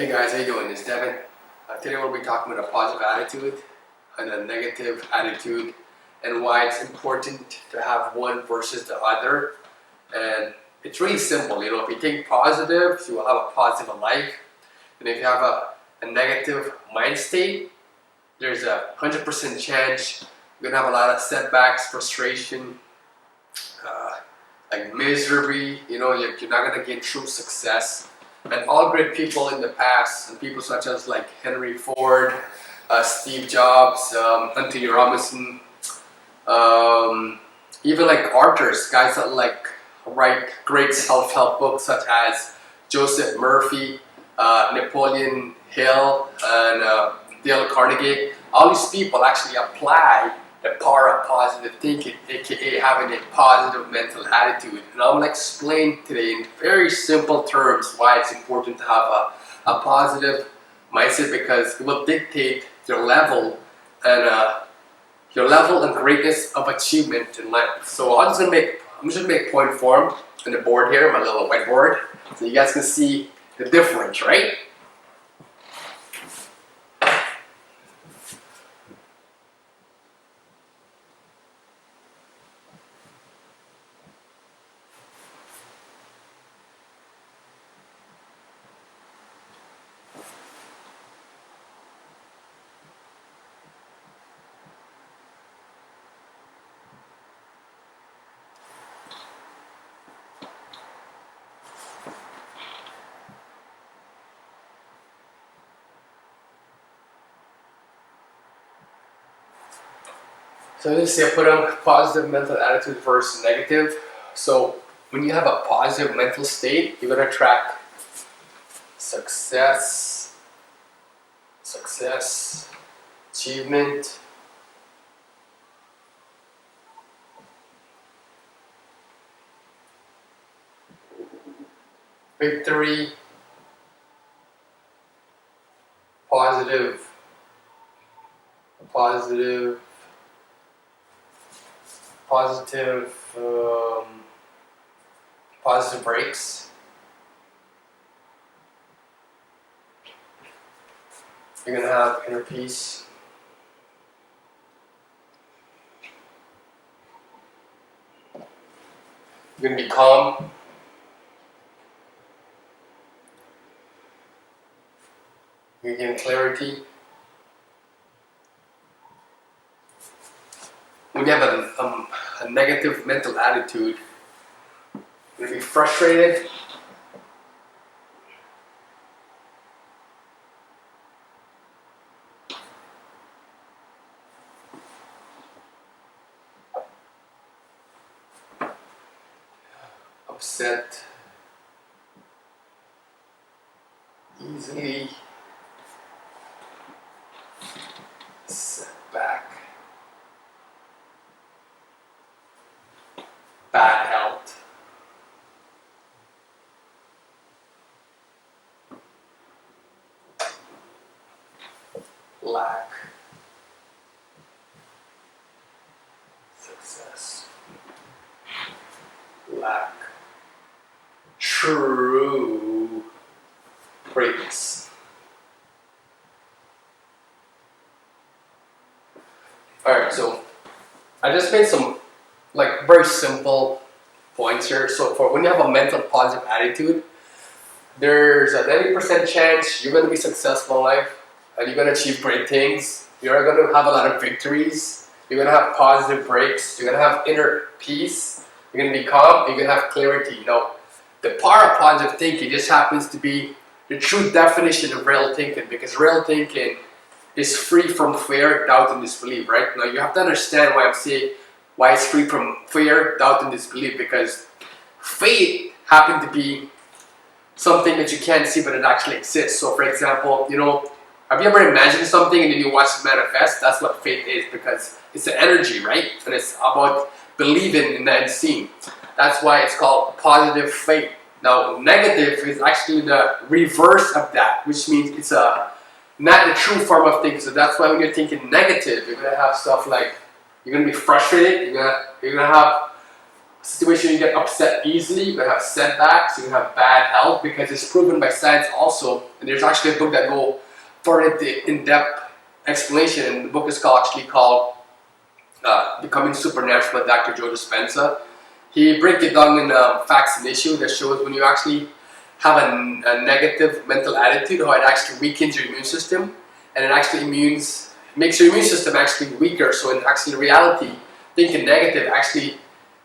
Hey guys, how you doing? It's Devin. Today we'll be talking about a positive attitude and a negative attitude and why it's important to have one versus the other. And it's really simple, if you think positive, you will have a positive life. And if you have a negative mind state, there's a 100% chance you're gonna have a lot of setbacks, frustration, like misery, you're not gonna get true success. And all great people in the past, and people such as like Henry Ford, Steve Jobs, Anthony Robinson, even like authors, guys that like write great self-help books such as Joseph Murphy, Napoleon Hill, and Dale Carnegie. All these people actually apply the power of positive thinking, aka having a positive mental attitude. And I'm going to explain today in very simple terms why it's important to have a positive mindset, because it will dictate your level and greatness of achievement in life. So I'm just gonna make point form on the board here, my little whiteboard, so you guys can see the difference, right? So let's say I put on positive mental attitude versus negative. So when you have a positive mental state, you're gonna attract success, achievement, victory, positive breaks. You're gonna have inner peace. You're gonna be calm. You're getting clarity. When you have a negative mental attitude, you're gonna be frustrated. Upset. Easily set back. Bad health. Lack. Success. Lack. True greatness. Alright, so I just made some like very simple points here. So for when you have a mental positive attitude, there's a 90% chance you're going to be successful in life and you're going to achieve great things. You're going to have a lot of victories. You're going to have positive breaks. You're going to have inner peace. You're going to be calm. You're going to have clarity. The power of positive thinking just happens to be the true definition of real thinking, because real thinking is free from fear, doubt, and disbelief, right? Now you have to understand why I'm saying why it's free from fear, doubt, and disbelief, because faith happened to be something that you can't see but it actually exists. So for example, have you ever imagined something and then you watch it manifest? That's what faith is, because it's an energy, right? And it's about believing in the unseen. That's why it's called positive faith. Now negative is actually the reverse of that, which means it's not the true form of thinking. So that's why when you're thinking negative, you're going to have stuff like, you're going to be frustrated, you're going to have situation you get upset easily, you're gonna have setbacks, you're gonna have bad health, because it's proven by science also. And there's actually a book that go further into in-depth explanation, and the book is called Becoming Supernatural by Dr. Joe Dispenza. He breaks it down in facts and issues that shows when you actually have a negative mental attitude, how it actually weakens your immune system, and it actually makes your immune system actually weaker. So in actually reality, thinking negative actually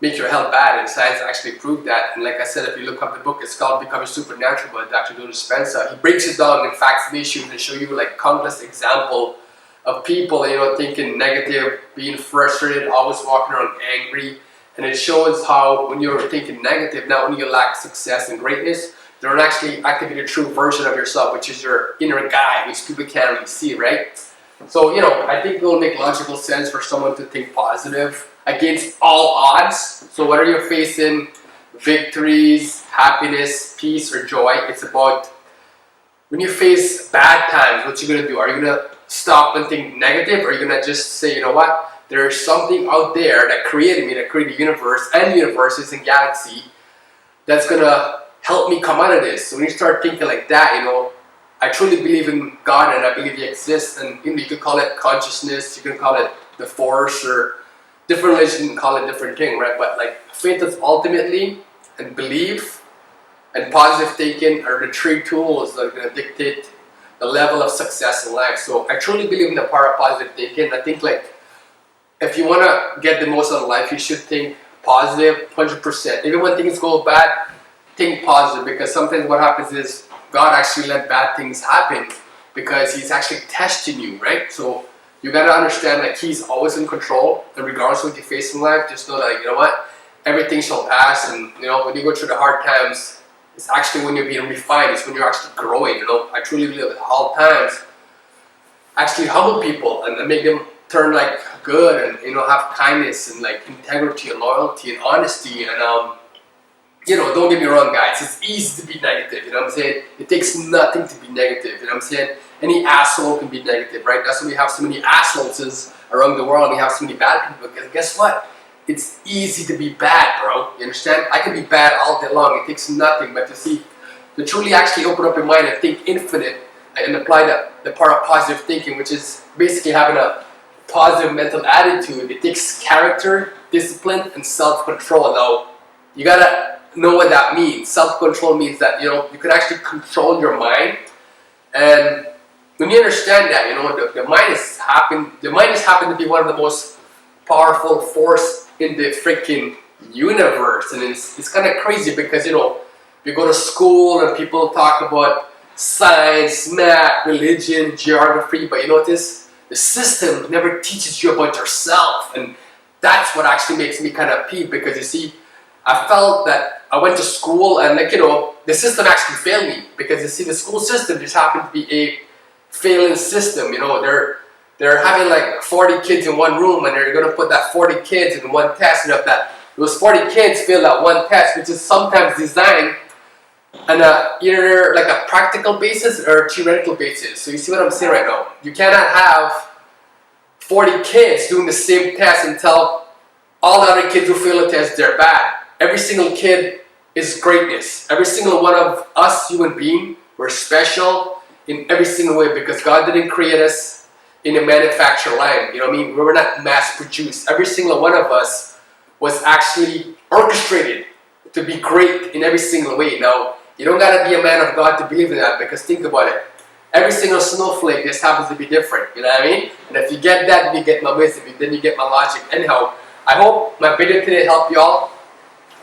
makes your health bad, and science actually proved that. And like I said, if you look up the book, it's called Becoming Supernatural by Dr. Joe Dispenza. He breaks it down in facts and issues and show you like countless example of people, thinking negative, being frustrated, always walking around angry. And it shows how when you're thinking negative, not only you lack success and greatness, they're actually activating the true version of yourself, which is your inner guy, which people can't really see, right? So, I think it will make logical sense for someone to think positive against all odds. So whether you're facing victories, happiness, peace, or joy, it's about when you face bad times, what you're gonna do. Are you gonna stop and think negative, or are you gonna just say, you know what? There's something out there that created me, that created the universe and universes and galaxy that's gonna help me come out of this. So when you start thinking like that, I truly believe in God, and I believe He exists. And you could call it consciousness, you can call it the force, or different religions can call it different thing, right? But like faith is ultimately, and belief and positive thinking are the three tools that are going to dictate the level of success in life. So I truly believe in the power of positive thinking. I think like if you want to get the most out of life, you should think positive 100%. Even when things go bad, think positive, because sometimes what happens is God actually let bad things happen because He's actually testing you, right? So you gotta understand that He's always in control, and regardless of what you face in life, just know that, everything shall pass. And when you go through the hard times, it's actually when you're being refined, it's when you're actually growing. I truly believe that hard times actually humble people and make them turn like good, and have kindness and like integrity and loyalty and honesty. And don't get me wrong, guys, it's easy to be negative, what I'm saying? It takes nothing to be negative, what I'm saying? Any asshole can be negative, right? That's why we have so many assholes around the world. We have so many bad people, because guess what? It's easy to be bad, bro. You understand? I can be bad all day long. It takes nothing. But to truly actually open up your mind and think infinite and apply the power of positive thinking, which is basically having a positive mental attitude, it takes character, discipline, and self-control. Now, you gotta know what that means. Self-control means that, you can actually control your mind. And when you understand that, the mind is happen to be one of the most powerful force in the freaking universe. And it's kind of crazy because, you go to school and people talk about science, math, religion, geography, but you notice the system never teaches you about yourself. And that's what actually makes me kind of peeved, because you see, I felt that I went to school and the system actually failed me, because you see, the school system just happened to be a failing system. They're having like 40 kids in one room, and they're going to put that 40 kids in one test, and if those 40 kids fail that one test, which is sometimes designed on either like a practical basis or a theoretical basis. So you see what I'm saying right now? You cannot have 40 kids doing the same test and tell all the other kids who fail the test they're bad. Every single kid is greatness. Every single one of us human beings, we're special in every single way, because God didn't create us in a manufactured line. We were not mass produced. Every single one of us was actually orchestrated to be great in every single way. Now, you don't gotta be a man of God to believe in that, because think about it. Every single snowflake just happens to be different, you know what I mean? And if you get that, then you get my wisdom, then you get my logic. Anyhow, I hope my video today helped y'all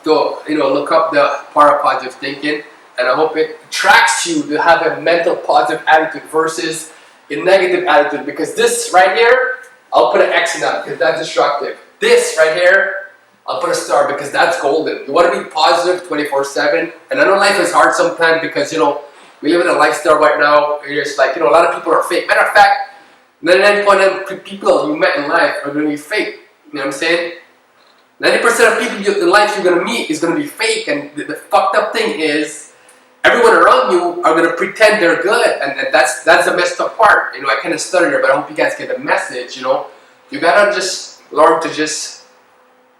to look up the power of positive thinking, and I hope it attracts you to have a mental positive attitude versus a negative attitude. Because this right here, I'll put an X in that, because that's destructive. This right here, I'll put a star, because that's golden. You want to be positive 24/7. And I know life is hard sometimes, because we live in a lifestyle right now. It's like a lot of people are fake. Matter of fact, 99% of people you met in life are going to be fake. You know what I'm saying? 90% of people in life you're going to meet is going to be fake. And the fucked up thing is, everyone around you are going to pretend they're good. And that's the messed up part. I kind of stuttered there, but I hope you guys get the message. You got to just learn to just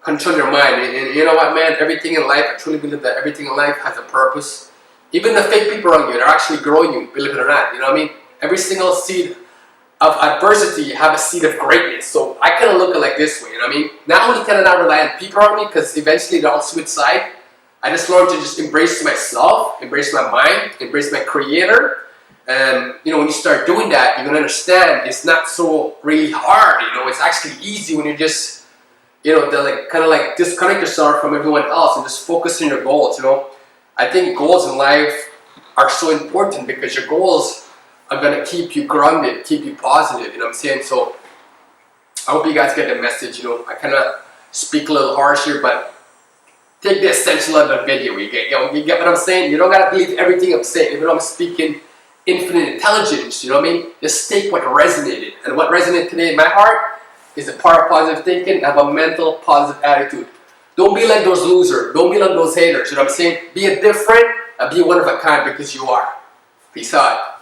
control your mind. And you know what, man? Everything in life, I truly believe that everything in life has a purpose. Even the fake people around you, they're actually growing you, believe it or not. You know what I mean? Every single seed of adversity have a seed of greatness. So I kind of look at it like this way, you know what I mean? Not only can I not rely on people around me, because eventually they'll all suicide. I just learned to just embrace myself, embrace my mind, embrace my creator. And you know, when you start doing that, you're gonna understand it's not so really hard. You know, it's actually easy when you just, you know, kind of like disconnect yourself from everyone else and just focus on your goals. You know, I think goals in life are so important because your goals are gonna keep you grounded, keep you positive. You know what I'm saying? So I hope you guys get the message. You know, I kind of speak a little harsh here, but take the essential of the video. You get what I'm saying? You don't gotta believe everything I'm saying. Even though I'm speaking infinite intelligence, you know what I mean? Just take what resonated. And what resonated today in my heart is the power of positive thinking, have a mental positive attitude. Don't be like those losers. Don't be like those haters. You know what I'm saying? Be a different and be one of a kind because you are. Peace out.